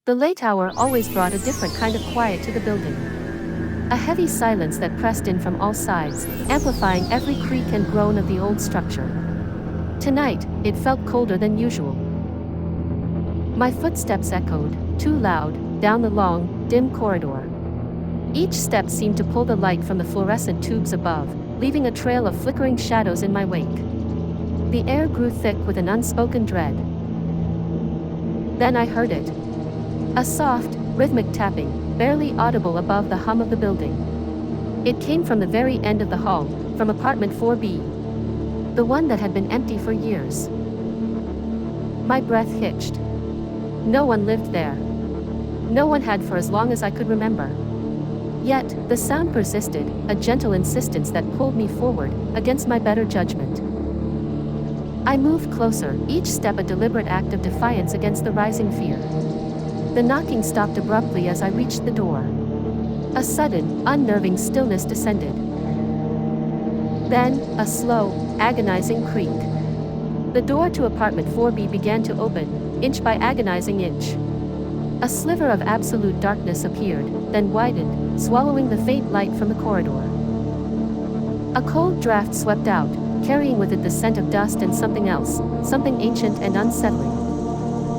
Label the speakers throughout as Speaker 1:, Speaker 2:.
Speaker 1: The late hour always brought a different kind of quiet to the building. A heavy silence that pressed in from all sides, amplifying every creak and groan of the old structure. Tonight, it felt colder than usual. My footsteps echoed, too loud, down the long, dim corridor. Each step seemed to pull the light from the fluorescent tubes above, leaving a trail of flickering shadows in my wake. The air grew thick with an unspoken dread. Then I heard it. A soft, rhythmic tapping, barely audible above the hum of the building. It came from the very end of the hall, from apartment 4B. The one that had been empty for years. My breath hitched. No one lived there. No one had for as long as I could remember. Yet, the sound persisted, a gentle insistence that pulled me forward, against my better judgment. I moved closer, each step a deliberate act of defiance against the rising fear. The knocking stopped abruptly as I reached the door. A sudden, unnerving stillness descended. Then, a slow, agonizing creak. The door to apartment 4B began to open, inch by agonizing inch. A sliver of absolute darkness appeared, then widened, swallowing the faint light from the corridor. A cold draft swept out, carrying with it the scent of dust and something else, something ancient and unsettling.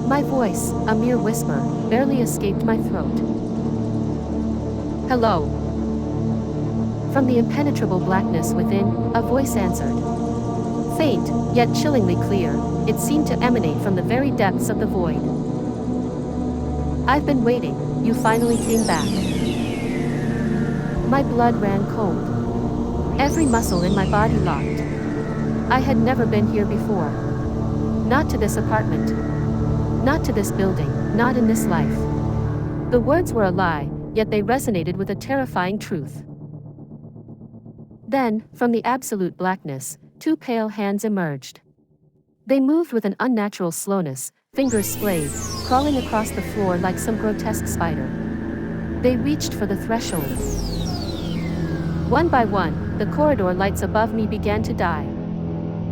Speaker 1: My voice, a mere whisper, barely escaped my throat. "Hello." From the impenetrable blackness within, a voice answered. Faint, yet chillingly clear, it seemed to emanate from the very depths of the void. "I've been waiting, you finally came back." My blood ran cold. Every muscle in my body locked. I had never been here before. Not to this apartment. Not to this building, not in this life. The words were a lie, yet they resonated with a terrifying truth. Then, from the absolute blackness, two pale hands emerged. They moved with an unnatural slowness, fingers splayed, crawling across the floor like some grotesque spider. They reached for the threshold. One by one, the corridor lights above me began to die.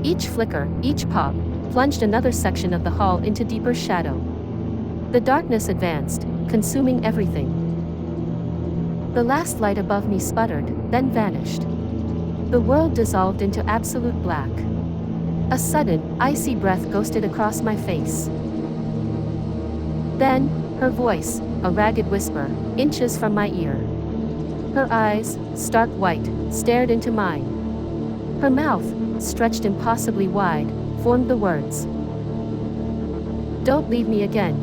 Speaker 1: Each flicker, each pop, plunged another section of the hall into deeper shadow. The darkness advanced, consuming everything. The last light above me sputtered, then vanished. The world dissolved into absolute black. A sudden, icy breath ghosted across my face. Then, her voice, a ragged whisper, inches from my ear. Her eyes, stark white, stared into mine. Her mouth, stretched impossibly wide, formed the words. "Don't leave me again."